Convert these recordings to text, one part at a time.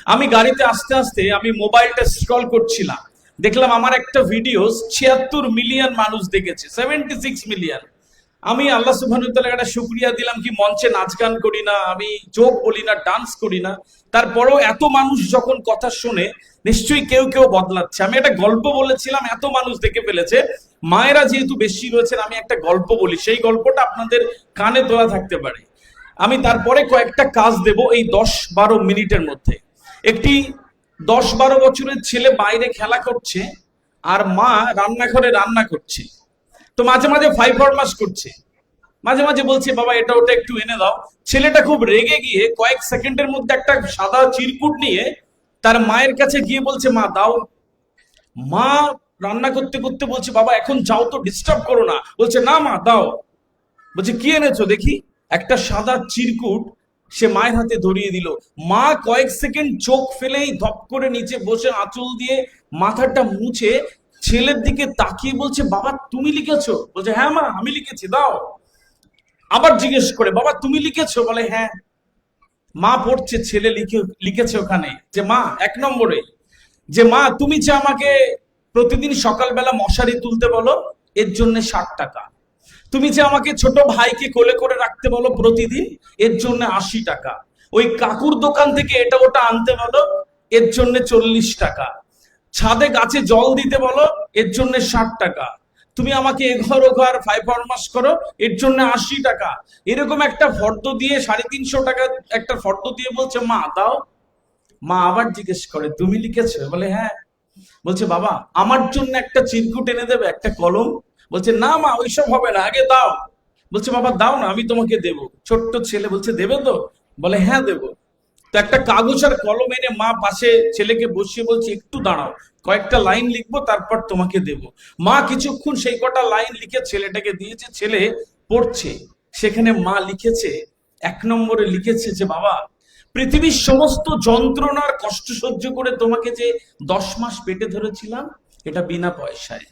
আমি গাড়িতে আস্তে আস্তে আমি মোবাইলটা স্ক্রল করছিলাম, দেখলাম আমার একটা ভিডিও 76 মিলিয়ন মানুষ দেখেছে, 76 মিলিয়ন। আমি আল্লাহ সুবহানাহু ওয়া তাআলার একটা শুকরিয়া দিলাম, কি মঞ্চে নাচ গান করি না, আমি জোক বলি না, ডান্স করি না, তারপরেও এত মানুষ যখন কথা শুনে নিশ্চয়ই কেউ কেউ বদলাচ্ছে। আমি একটা গল্প বলেছিলাম, এত মানুষ দেখে ফেলেছে। মায়েরা যেহেতু বেশি রয়েছেন, আমি একটা গল্প বলি, সেই গল্পটা আপনাদের কানে তোলা থাকতে পারে। আমি তারপরে কয়েকটা কাজ দেব এই 10-12 মিনিটের মধ্যে। একটি 10-12 বছরের ছেলে বাইরে খেলা করছে, আর মা রান্নাঘরে রান্না করছে। তো মাঝে মাঝে ফাইফরমাস করছে, মাঝে মাঝে বলছে বাবা এটা ওটা একটু এনে দাও। ছেলেটা খুব রেগে গিয়ে কয়েক সেকেন্ডের মধ্যে একটা সাদা চিরকুট নিয়ে তার মায়ের কাছে গিয়ে বলছে মা দাও। মা রান্না করতে করতে বলছে বাবা এখন যাও তো, ডিস্টার্ব করো না। বলছে না মা দাও। বলছে কি এনেছো দেখি। একটা সাদা চিরকুট সে মায়ের হাতে ধরিয়ে দিল। মা কয়েক সেকেন্ড চোখ ফেলেই ধপ করে নিচে বসে আঁচল দিয়ে মাথাটা মুছে ছেলের দিকে তাকিয়ে বলছে বাবা তুমি লিখেছো? বলছে হ্যাঁ মা আমি লিখেছি, দাও। আবার জিজ্ঞেস করে বাবা তুমি লিখেছো? বলে হ্যাঁ। মা পড়ছে, ছেলে লিখেছে ওখানে যে মা 1 নম্বরে, যে মা তুমি যে আমাকে প্রতিদিন সকালবেলা মশারি তুলতে বলো, এর জন্য 60 টাকা। তুমি যে আমাকে ছোট ভাইকে কোলে করে রাখতে বলো প্রতিদিন, এর জন্য 80 টাকা। ওই কাকুর দোকান থেকে এটা ওটা আনতে বলো, এর জন্য 40 টাকা। ছাদে গাছে জল দিতে বলো, এর জন্য 60 টাকা। তুমি আমাকে এঘর ওঘর ফাইফরমাস করো, এর জন্য 80 টাকা। এরকম একটা ফর্দ দিয়ে 350 টাকা একটা ফর্দ দিয়ে বলছে মা দাও। মা আবার জিজ্ঞেস করে তুমি লিখেছো? বলে হ্যাঁ। বলছে বাবা আমার জন্য একটা চিরকুট এনে দেবে, একটা কলম? বলছে না মা ওইসব হবে না, আগে দাও। বলছে বাবা দাও না আমি তোমাকে দেবো। ছোট্ট ছেলে বলছে দেবে তো? বলে হ্যাঁ দেবো। তো একটা কাগজ আর কলম এনে মা পাশে ছেলেকে বসিয়ে বলছে একটু দাঁড়াও, কয়েকটা লাইন লিখবো তারপর তোমাকে দেব। মা কিছুক্ষণ সেই কটা লাইন লিখে ছেলেটাকে দিয়েছে, ছেলে পড়ছে। সেখানে মা লিখেছে, 1 নম্বরে লিখেছে যে বাবা পৃথিবীর সমস্ত যন্ত্রণার কষ্ট সহ্য করে তোমাকে যে 10 মাস পেটে ধরেছিলাম, এটা বিনা পয়সায়।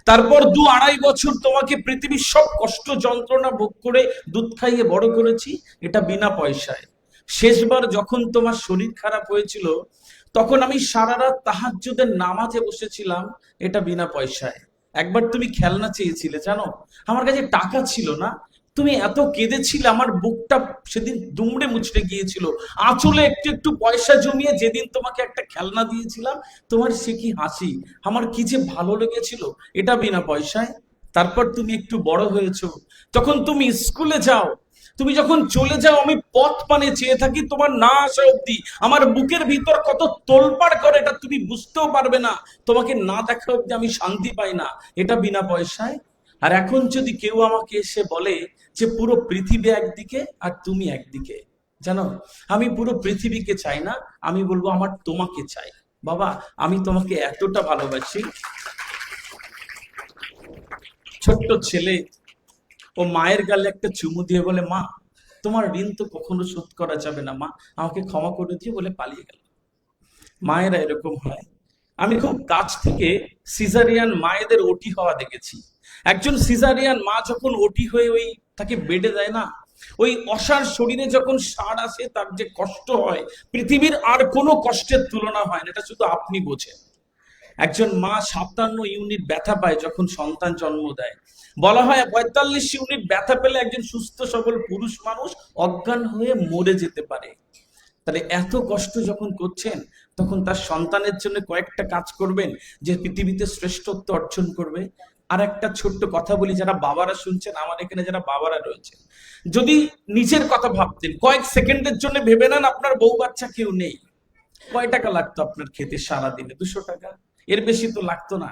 তারপর 2-2.5 বছর তোমাকে পৃথিবীর সব কষ্ট যন্ত্রণা ভোগ করে দুধ খাইয়ে বড় করেছি, এটা বিনা পয়সায়। শেষবার যখন তোমার শরীর খারাপ হয়েছিল, তখন আমি সারা রাত তাহাজ্জুদের নামাজে বসেছিলাম, এটা বিনা পয়সায়। একবার তুমি খেলনা চেয়েছিলে জানো, আমার কাছে টাকা ছিল না, তুমি এত কেঁদেছিলে, আমার বুকটা সেদিন দুমড়ে মুচড়ে গিয়েছিল। আঁচলে একটু একটু পয়সা জমিয়ে যেদিন তোমাকে একটা খেলনা দিয়েছিলাম, তোমার সে কি হাসি, আমার কি যে ভালো লেগেছিল, এটা বিনা পয়সায়। তারপর তুমি একটু বড় হয়েছো, তখন তুমি স্কুলে যাও, তুমি যখন চলে যাও আমি পথ পানে চেয়ে থাকি তোমার না আসা অব্দি। আমার বুকের ভিতর কত তোলপাড় করে এটা তুমি বুঝতেও পারবে না। তোমাকে না দেখা অব্দি আমি শান্তি পাই না, এটা বিনা পয়সায়। আর এখন যদি কেউ আমাকে এসে বলে যে পুরো পৃথিবী একদিকে আর তুমি একদিকে, জানো আমি পুরো পৃথিবীকে চাই না, আমি বলবো আমার তোমাকে চাই। বাবা আমি তোমাকে এতটা ভালোবাসি। ছোট্ট ছেলে ও মায়ের গালে একটা চুমু দিয়ে বলে মা তোমার ঋণ তো কখনো শোধ করা যাবে না মা, আমাকে ক্ষমা করে দিয়ে বলে পালিয়ে গেল। মায়েরা এরকম হয়। আমি খুব কাছ থেকে সিজারিয়ান মায়েদের ওটি হওয়া দেখেছি। একজন সিজারিয়ান মা যখন ওটি হয়ে ওই তাকে বেডে দেয় না, ওই অসার শরীরে যখন সার আসে তার যে কষ্ট হয়, পৃথিবীর আর কোনো কষ্টের তুলনা হয় না, এটা শুধু আপনি বোঝেন। একজন মা 57 ইউনিট ব্যথা পায় যখন সন্তান জন্ম দেয়। বলা হয় 45 ইউনিট ব্যথা পেলে একজন সুস্থ সবল পুরুষ মানুষ অজ্ঞান হয়ে মরে যেতে পারে। তাহলে এত কষ্ট যখন করছেন, তখন তার সন্তানের জন্য কয়েকটা কাজ করবেন যে পৃথিবীতে শ্রেষ্ঠত্ব অর্জন করবে। আর একটা ছোট্ট কথা বলি, যারা বাবারা শুনছেন, আমার এখানে যারা বাবারা রয়েছে, যদি নিজের কথা ভাবতেন, কয়েক সেকেন্ডের জন্য ভেবে নেন আপনার বউ বাচ্চা কেউ নেই, কয় টাকা লাগতো আপনার খেতে সারা দিনে? 200 টাকা, এর বেশি তো লাগতো না।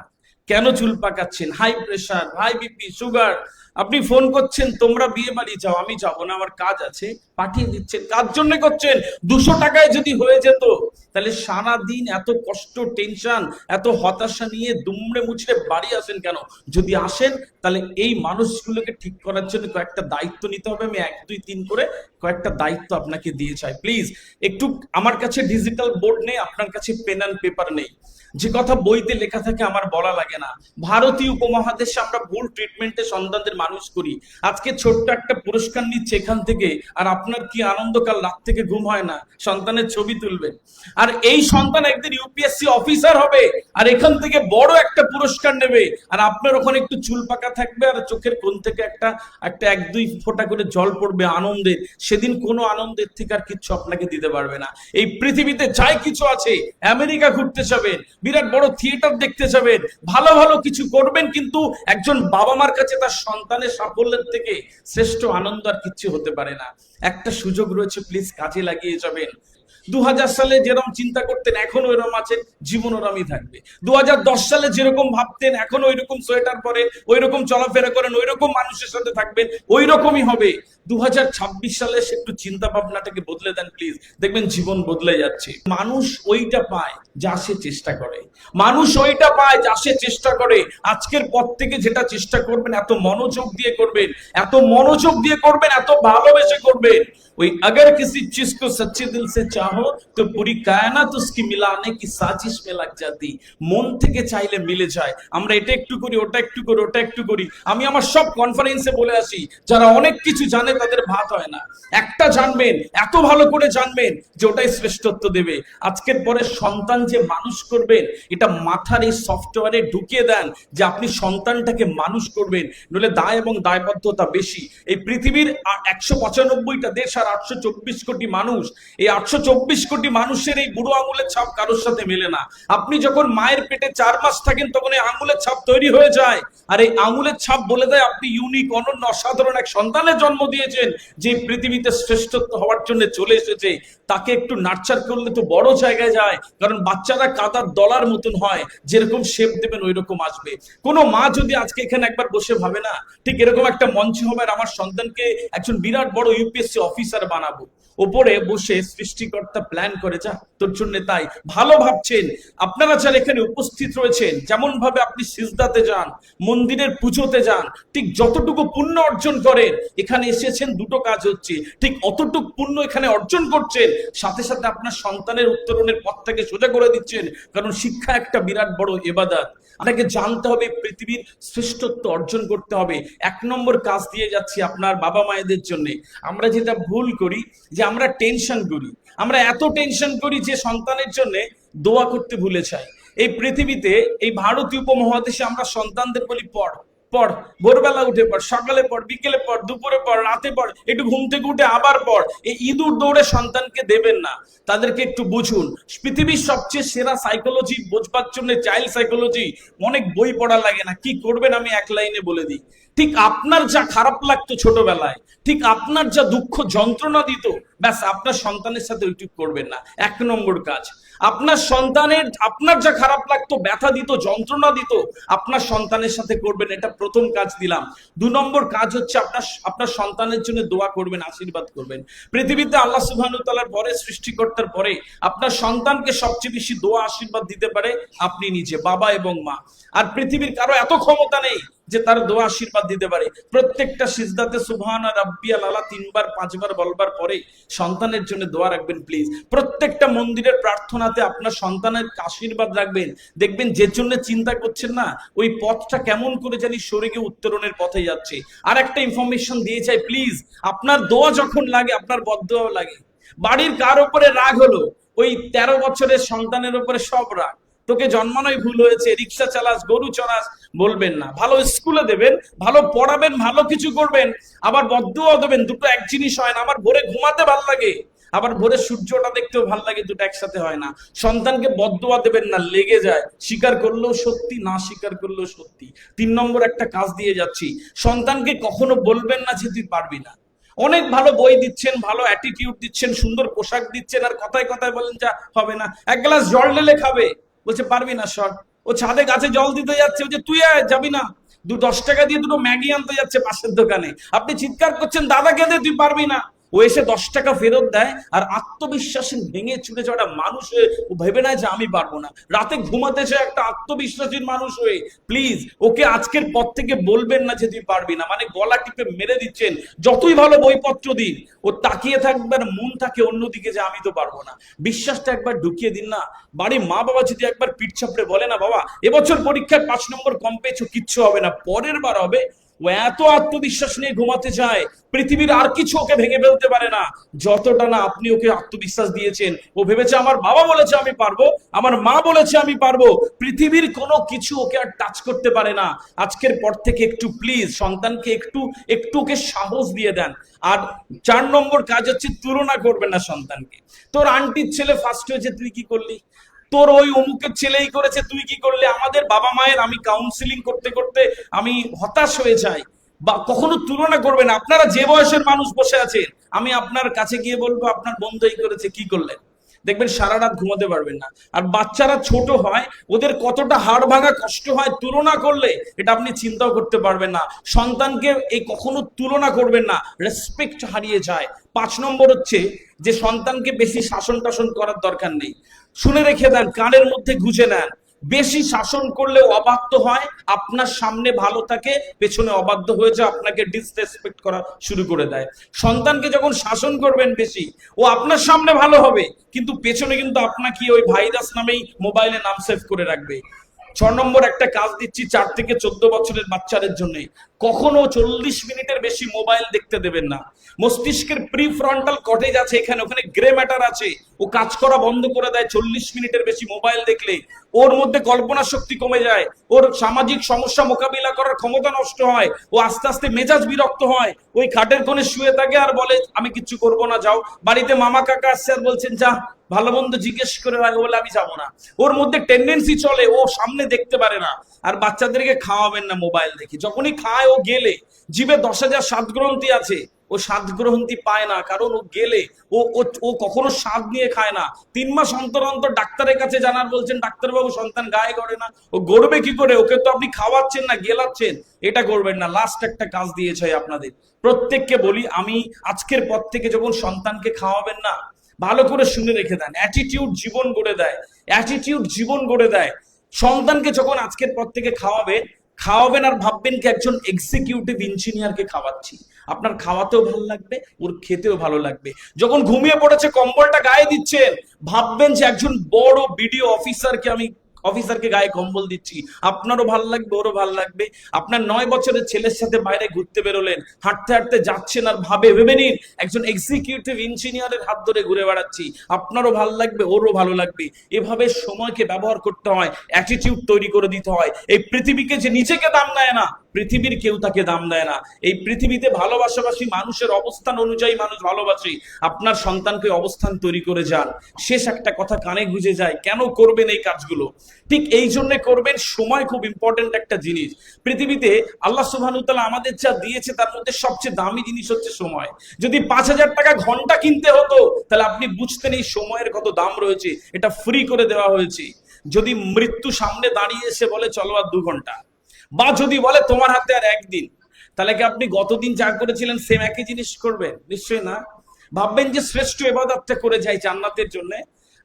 কেন চুল পাকাচ্ছেন? High pressure, high BP, sugar. আপনি ফোন করছেন তোমরা বিয়ে বাড়ি যাও, আমি যাবো না, আমার কাজ আছে, পাঠিয়ে দিচ্ছেন। কার জন্য করছেন? 200 টাকায় যদি হয়ে যেত, তাহলে সারা দিন এত কষ্ট, টেনশন, এত হতাশা নিয়ে দুমড়ে মুচড়ে বাড়ি আসেন কেন? যদি আসেন তাহলে এই মানুষগুলোকে ঠিক করার জন্য কয়েকটা দায়িত্ব নিতে হবে। আমি 1 2 3 করে কয়েকটা দায়িত্ব আপনাকে দিয়ে চাই। প্লিজ একটু, আমার কাছে ডিজিটাল বোর্ড নেই, আপনার কাছে পেন অ্যান্ড পেপার নেই, যে কথা বইতে লেখা থাকে আমার বলা লাগে না। ভারতীয় উপমহাদেশে আমরা ভুল ট্রিটমেন্টে সন্তানদের মানুষ করি। আজকে ছোট্ট একটা পুরস্কার নিচ্ছে এখান থেকে, আর আপনার কি আনন্দ, কাল রাত থেকে ঘুম হয় না, সন্তানের ছবি তুলবেন। আর এই সন্তান একদিন ইউপিএসসি অফিসার হবে, আর এখান থেকে বড় একটা পুরস্কার নেবে, আর আপনার ওখানে একটু চুল পাকা থাকবে, আর চোখের কোণ থেকে একটা একটা এক দুই ফোঁটা করে জল পড়বে আনন্দের। সেদিন কোনো আনন্দের থেকে আর কিছু আপনাকে দিতে পারবে না। এই পৃথিবীতে যাই কিছু আছে, আমেরিকা ঘুরতে যাবেন, বিরাট বড় থিয়েটার দেখতে যাবেন, ভালো ভালো কিছু করবেন, কিন্তু একজন বাবা মার কাছে তার সন্তানের সাফল্যের থেকে শ্রেষ্ঠ আনন্দ আর কিচ্ছু হতে পারে না। একটা সুযোগ রয়েছে, প্লিজ কাজে লাগিয়ে যাবেন। 2000 সালে যেরকম চিন্তা করতেন এখনো ওইরকম আছেন, জীবন ওরমই থাকবে। 2010 সালে যেরকম ভাবতেন এখনো ওইরকম সোয়েটার পরে, ওইরকম চলাফেরা করেন, ওইরকম মানুষের সাথে থাকবেন, ওইরকমই হবে। 2026 সালে একটু চিন্তা ভাবনাটাকে বদলে দেন প্লিজ, দেখবেন জীবন বদলে যাচ্ছে। মানুষ ওইটা পায় যা সে চেষ্টা করে, মানুষ ওইটা পায় যা সে চেষ্টা করে। আজকের পর থেকে যেটা চেষ্টা করবেন এত মনোযোগ দিয়ে করবেন, এত মনোযোগ দিয়ে করবেন, এত ভালোবেসে করবেন। ওই अगर किसी चीज को सच्चे दिल से चाहो तो पूरी कायनात उसकी मिलाने की साजिश में लग जाती। মন থেকে চাইলে মিলে যায়। আমরা এটা একটু করি, ওটা একটু করি, ওটা একটু করি। আমি আমার সব কনফারেন্সে বলে আসি, যারা অনেক কিছু জানে তাদের ভাত হয় না। একটা জানবেন, এত ভালো করে জানবেন যে ওটাই শ্রেষ্ঠত্ব দেবে। আজকের পরে সন্তান যে মানুষ করবেন, এটা মাথার এই সফটওয়্যারে ঢুকিয়ে দেন যে আপনি সন্তানটাকে মানুষ করবেন, নইলে দায় এবং দায়বদ্ধতা বেশি। এই পৃথিবীর 195টা দেশ আর 824 কোটি মানুষ, এই 824 কোটি মানুষের এই বুড়ো আঙুলের ছাপ কারোর সাথে মেলে না। আপনি যখন মায়ের পেটে 4 মাস থাকেন তখন এই আঙুলের ছাপ তৈরি হয়ে যায়, আর এই আঙুলের ছাপ বলে দেয় আপনি ইউনিক, অনন্য, অসাধারণ এক সন্তানের জন্ম দিয়েছেন, যে পৃথিবীতে শ্রেষ্ঠত্ব হওয়ার জন্য চলে এসেছে। তাকে একটু নার্চার করলে তো বড় জায়গায় যায়, কারণ বাচ্চারা কাদার দলার মতন হয়, যেরকম শেপ দেবেন ওই রকম আসবে। কোনো মা যদি আজকে এখানে একবার বসে ভাবে না, ঠিক এরকম একটা মঞ্চ হবে আর আমার সন্তানকে একজন বিরাট বড় ইউপিএসসি অফিসার বানাবো, ওপরে বসে সৃষ্টিকর্তা প্ল্যান করে যা তোর জন্য তাই ভালো ভাবছেন। আপনারা যারা এখানে উপস্থিত রয়েছেন, যেমন ভাবে আপনি সিজদাতে যান, মন্দিরের পুজোতে যান, ঠিক যতটুকু পুণ্য অর্জন করেন, এখানে এসেছেন দুটো কাজ হচ্ছে, ঠিক অতটুকু পুণ্য এখানে অর্জন করছেন, সাথে সাথে আপনার সন্তানের উত্তরণের পথটাকে সোজা করে দিচ্ছেন। কারণ শিক্ষা একটা বিরাট বড় ইবাদত। আপনাকে জানতে হবে, পৃথিবীর শ্রেষ্ঠত্ব অর্জন করতে হবে। 1 নম্বর কাজ দিয়ে যাচ্ছি আপনার বাবা মায়েদের জন্য। আমরা যেটা ভুল করি যে আমরা টেনশন করি, আমরা এত টেনশন করি যে সন্তানের জন্য দোয়া করতে ভুলে যাই। এই পৃথিবীতে, এই ভারতীয় উপমহাদেশে আমরা সন্তানদের বলি পড় পড়, ভোরবেলা উঠে পড়, সকালে পড়, বিকেলে পড়, দুপুরে পড়, রাতে পড়, একটু ঘুম থেকে উঠে আবার পড়। এই ইঁদুর দৌড়ে সন্তানকে দেবেন না, তাদেরকে একটু বুঝুন। পৃথিবীর সবচেয়ে সেরা সাইকোলজি বোঝবার জন্য চাইল্ড সাইকোলজি, অনেক বই পড়া লাগে না। কি করবেন আমি এক লাইনে বলে দিই। ঠিক আপনার যা খারাপ লাগতো ছোটবেলায়, ঠিক আপনার যা দুঃখ যন্ত্রণা দিত, ব্যাস আপনার সন্তানের সাথে ওইটুকু করবেন না। 1 নম্বর কাজ, আপনার সন্তানের, আপনার যা খারাপ লাগতো, ব্যথা দিত, যন্ত্রণা দিত, আপনার সন্তানের সাথে করবেন। এটা প্রথম কাজ দিলাম। 2 নম্বর কাজ হচ্ছে আপনার সন্তানের জন্য দোয়া করবেন, আশীর্বাদ করবেন। পৃথিবীতে আল্লাহ সুবহানাহু ওয়া তাআলার পরে, সৃষ্টিকর্তার পরে আপনার সন্তানকে সবচেয়ে বেশি দোয়া আশীর্বাদ দিতে পারে আপনি নিজে, বাবা এবং মা। আর পৃথিবীর কারো এত ক্ষমতা নেই যে তার দোয়া আশীর্বাদ দিতে পারে। প্রত্যেকটা সিজদাতে সুবহান রাব্বিয়াল আলা 3 বার 5 বার বলবার পরে সন্তানের জন্য দোয়া রাখবেন প্লিজ। প্রত্যেকটা মন্দিরের প্রার্থনাতে আপনার সন্তানের আশীর্বাদ রাখবেন। দেখবেন যে জন্য চিন্তা করছেন না, ওই পথটা কেমন করে জানি সরে গিয়ে উত্তরণের পথে যাচ্ছে। আর একটা ইনফরমেশন দিয়ে চাই প্লিজ, আপনার দোয়া যখন লাগে আপনার বদদোয়া লাগে। বাড়ির কার উপরে রাগ হলো, ওই 13 বছরের সন্তানের উপরে সব রাগ। তোকে জন্মানোই ভুল হয়েছে, রিক্সা চালাস, গরু চড়াস, বলবেন না। ভালো স্কুলে দেবেন, ভালো পড়াবেন, ভালো কিছু করবেন, আবার বদদুয়া দেবেন। দুটো এক জিনিস হয় না। আমার ভোরে ঘুমাতে ভাল লাগে, আবার ভোরে সূর্যটা দেখতেও ভাল লাগে, দুটো একসাথে হয় না। সন্তানকে বদদুয়া দেবেন না, লেগে যায়। স্বীকার করলেও সত্যি, না স্বীকার করলেও সত্যি। 3 নম্বর একটা কাজ দিয়ে যাচ্ছি, সন্তানকে কখনো বলবেন না যে তুই পারবি না। অনেক ভালো বই দিচ্ছেন, ভালো অ্যাটিটিউড দিচ্ছেন, সুন্দর পোশাক দিচ্ছেন, আর কথায় কথায় বলেন যা হবে না। 1 গ্লাস জল ঢেলে খাবে, বলছে পারবি না সর। ও ছাদে গাছে জল দিতে যাচ্ছে, বলছে তুই যাবি না। 10 টাকা দিয়ে দুটো ম্যাগি আনতে যাচ্ছে পাশের দোকানে, আপনি চিৎকার করছেন দাদা কে দে, তুই পারবি না। ও এসে 10 টাকা ফেরত দেয়, আর আত্মবিশ্বাসী ভেঙে চুরে যাওয়া মানুষ হয়ে ও ভেবে নেয় যে আমি পারবো না। রাতে ঘুমাতে চায় একটা আত্মবিশ্বাসীর মানুষ হয়ে। প্লিজ ওকে আজকের পর থেকে বলবেন না যে তুই পারবি না, মানে গলা টিপে মেরে দিচ্ছেন। যতই ভালো বইপত্র দিন, ও তাকিয়ে থাকবে আর মন থাকে অন্যদিকে যে আমি তো পারবো না। বিশ্বাসটা একবার ঢুকিয়ে দিন না। বাড়ির মা বাবা যদি একবার পিঠ চাপড়ে বলে না, বাবা এবছর পরীক্ষায় 5 নম্বর কম পেয়েছো, কিচ্ছু হবে না, পরের বার হবে, ও এত আত্মবিশ্বাস নিয়ে ঘুমাতে চায়, পৃথিবীর আর কিছু ওকে ভেঙে ফেলতে পারে না, যতটা না আপনি ওকে আত্মবিশ্বাস দিয়েছেন। ও ভেবেছে আমার বাবা বলেছে আমি পারবো, আমার মা বলেছে আমি পারবো, পৃথিবীর কোনো কিছু ওকে আর টাচ করতে পারে না। আজকের পর থেকে একটু প্লিজ সন্তানকে একটু একটু ওকে সাহস দিয়ে দেন। আর 4 নম্বর কাজ হচ্ছে তুলনা করবেন না সন্তানকে। তোর আন্টির ছেলে ফার্স্ট হয়েছে, তুই কি করলি? তোর ওই অমুকের ছেলেই করেছে, তুই কি করলে? আমাদের বাবা মায়ের, আমি কাউন্সিলিং করতে করতে আমি হতাশ হয়ে যাই। বা কখনো তুলনা করবেন না। আপনারা যে বয়সের মানুষ বসে আছেন, আমি আপনার কাছে গিয়ে বলবো আপনার বন্ধু এই করেছে, কি করলেন? দেখবেন সারা রাত ঘুমাতে পারবেন না। আর বাচ্চারা ছোট হয়, ওদের কতটা হাড় ভাঙা কষ্ট হয় তুলনা করলে, এটা আপনি চিন্তাও করতে পারবেন না। সন্তানকে এই কখনো তুলনা করবেন না, রেসপেক্ট হারিয়ে যায়। 5 নম্বর হচ্ছে যে সন্তানকে বেশি শাসন টাসন করার দরকার নেই। শুনে রেখে দেন, কানের মধ্যে গুঁজে নেন। বেশি শাসন করলে অবাধ্য হয়, আপনার সামনে ভালো থাকে, পেছনে অবাধ্য হয়ে যায়, আপনাকে ডিসরেসপেক্ট করা শুরু করে দেয়। সন্তানকে যখন শাসন করবেন বেশি, ও আপনার সামনে ভালো হবে, কিন্তু পেছনে কিন্তু আপনাকে ওই ভাইরাস নামেই মোবাইলে নাম সেভ করে রাখবে। 6 নম্বর একটা কাজ দিচ্ছি 4 থেকে 14 বছরের বাচ্চাদের জন্য, কখনো 40 মিনিটের বেশি মোবাইল দেখতে দেবেন না। মস্তিষ্কের প্রিফ্রন্টাল কর্টেজ আছে এখানে, ওখানে গ্রে ম্যাটার আছে, ও কাজ করা বন্ধ করে দেয় 40 মিনিটের বেশি মোবাইল দেখলে। ওর মধ্যে কল্পনা শক্তি কমে যায়, ওর সামাজিক সমস্যা মোকাবিলা করার ক্ষমতা নষ্ট হয়, ও আস্তে আস্তে মেজাজ বিরক্ত হয়, ওই খাটের কোণে শুয়ে থাকে আর বলে আমি কিচ্ছু করবো না, যাও। বাড়িতে মামা কাকা আসছে আর বলছেন যা ভালো মন্দ জিজ্ঞেস করে রাখো, বলে আমি যাবো না। ওর মধ্যে টেন্ডেন্সি চলে, ও সামনে দেখতে পারে না। আর বাচ্চাদেরকে খাওয়াবেন না মোবাইল দেখে। যখনই খায়, ও গেলে জিভে 10,000 স্বাদ গ্রন্থি আছে, ও স্বাদ গ্রন্থি পায় না, কারণ ও গেলে ও ও কখনো স্বাদ নিয়ে খায় না। 3 মাস অন্তর অন্তর ডাক্তারের কাছে জানার বলছেন, ডাক্তারবাবু সন্তান গায়ে গড়ে না। ও গড়বে কি করে? ওকে তো আপনি খাওয়াচ্ছেন না, গেলাচ্ছেন। এটা করবেন না। লাস্ট একটা কাজ দিয়েছে আপনাদের প্রত্যেককে বলি, আমি আজকের পর থেকে যখন সন্তানকে খাওয়াবেন না, ভালো করে শুনে রেখে দেন, অ্যাটিটিউড জীবন গড়ে দেয়। অ্যাটিটিউড জীবন গড়ে দেয়। সন্তানকে যখন আজকের পর থেকে খাওয়াবেন আর ভাববেন কি একজন এক্সিকিউটিভ ইঞ্জিনিয়ারকে খাওয়াচ্ছি। আপনার খাওয়াতেও ভালো লাগবে, ওর খেতেও ভালো লাগবে। যখন ঘুমিয়ে পড়েছে কম্বলটা গায়ে দিচ্ছেন, ভাববেন যে একজন বড় বিডিও অফিসারকে গায়ে কম্বল দিচ্ছি। আপনারও ভাল লাগবে, ওরও ভাল লাগবে। আপনার 9 বছরের ছেলের সাথে বাইরে ঘুরতে বেরোলেন, হাঁটতে হাঁটতে যাচ্ছেন আর ভেবে নিন একজন এক্সিকিউটিভ ইঞ্জিনিয়ারের হাত ধরে ঘুরে বেড়াচ্ছি। আপনারও ভাল লাগবে, ওরও ভালো লাগবে। এভাবে সময়কে ব্যবহার করতে হয়, অ্যাটিটিউড তৈরি করে দিতে হয়। এই পৃথিবীকে যে নিজেকে দাম দেয় না, পৃথিবীর কেউ তাকে দাম দেয় না। এই পৃথিবীতে ভালোবাসাবাসী মানুষের অবস্থান অনুযায়ী মানুষ ভালোবাসে। আপনার সন্তানকে অবস্থান তৈরি করে যান। শেষ একটা কথা কানে গুঁজে যায়, কেন করবেন এই কাজগুলো? ঠিক এই জন্য করবেন, সময় খুব ইম্পর্টেন্ট একটা জিনিস। পৃথিবীতে আল্লাহ সুবহানাহু ওয়া তাআলা আমাদের যা দিয়েছে তার মধ্যে সবচেয়ে দামি জিনিস হচ্ছে সময়। যদি 5,000 টাকা ঘন্টা কিনতে হতো, তাহলে আপনি বুঝতেন এই সময়ের কত দাম রয়েছে। এটা ফ্রি করে দেওয়া হয়েছে। যদি মৃত্যু সামনে দাঁড়িয়ে এসে বলে চলো আর 2 ঘন্টা, বা যদি বলে তোমার হাতে আর 1 দিন, তাহলে কি আপনি গতদিন যা করেছিলেন সেম একই জিনিস করবেন? নিশ্চয়ই না। ভাববেন যে শ্রেষ্ঠ ইবাদতটা করে যাই জান্নাতের জন্য।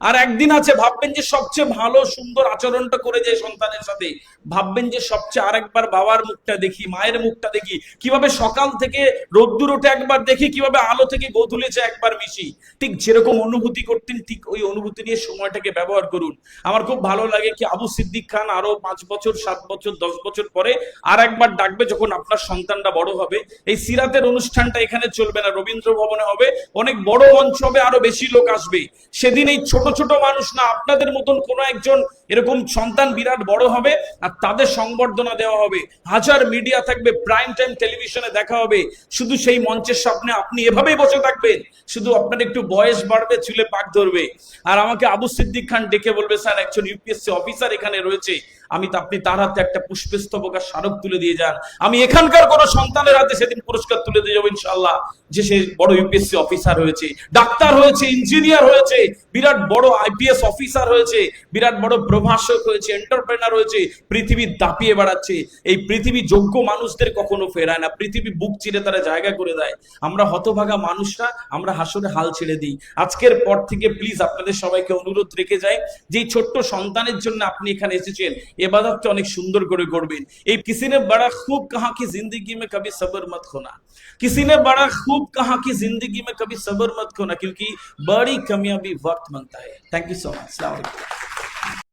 আর একদিন আছে ভাববেন যে সবচেয়ে ভালো সুন্দর আচরণটা করে যায় সন্তানের সাথে। ভাববেন যে সবচেয়ে আরেকবার বাবার মুখটা দেখি, মায়ের মুখটা দেখি, কিভাবে সকাল থেকে রোদ্দুর ওঠে একবার দেখি, কিভাবে আলো থেকে গোধূলিতে একবার মিশি। ঠিক যেরকম অনুভূতি করতেন, ঠিক ওই অনুভূতি নিয়ে সময়টাকে ব্যবহার করুন। আমার খুব ভালো লাগে কি আবু সিদ্দিক খান আরো 5 বছর 7 বছর 10 বছর পরে আর একবার ডাকবে, যখন আপনার সন্তানটা বড় হবে। এই সিরাতের অনুষ্ঠানটা এখানে চলবে না, রবীন্দ্র ভবনে হবে, অনেক বড় মঞ্চ হবে, আরো বেশি লোক আসবে। সেদিন এই ছোট ছোট মানুষ না, আপনাদের মতন কোন একজন এরকম সন্তান বিরাট বড় হবে, আর তাদের সংবর্ধনা দেওয়া হবে। হাজার মিডিয়া থাকবে, প্রাইম টাইম টেলিভিশনে দেখা হবে। শুধু সেই মঞ্চের সামনে আপনি এভাবেই বসে থাকবেন, শুধু আপনার একটু বয়স বাড়বে, চুলে পাক ধরবে, আর আমাকে আবু সিদ্দিক খান ডেকে বলবে স্যার একজন ইউপিএসসি অফিসার এখানে রয়েছে, আপনি তার হাতে একটা পুষ্পস্তবক আর স্মারক তুলে দিয়ে যান। আমি এখানকার কোন সন্তানের হাতে সেদিন পুরস্কার তুলে দিয়ে যাবো ইনশাআল্লাহ, যে সে বড় ইউপিএসসি অফিসার হয়েছে, ডাক্তার হয়েছে, ইঞ্জিনিয়ার হয়েছে, বিরাট বড় আইপিএস অফিসার হয়েছে, বিরাট বড় প্রভাষক হয়েছে, এন্টারপ্রেনার হয়েছে, পৃথিবী দাপিয়ে বেড়াচ্ছে। এই পৃথিবী যোগ্য মানুষদের কখনো ফেরায় না, পৃথিবী বুক চিরে তারা জায়গা করে দেয়। আমরা হতভাগা মানুষরা, আমরা হাসরে হাল ছেড়ে দিই। আজকের পর থেকে প্লিজ আপনাদের সবাইকে অনুরোধ রেখে যাই যে এই ছোট্ট সন্তানের জন্য আপনি এখানে এসেছেন, इबादत अनेक सुंदर करे करबेन। किसी ने बड़ा खूब कहा कि जिंदगी में कभी सब्र मत खोना, किसी ने बड़ा खूब कहा कि जिंदगी में कभी सब्र मत खोना, क्योंकि बड़ी कामयाबी वक्त मांगता है। Thank you so much. अस्सलाम वालेकुम।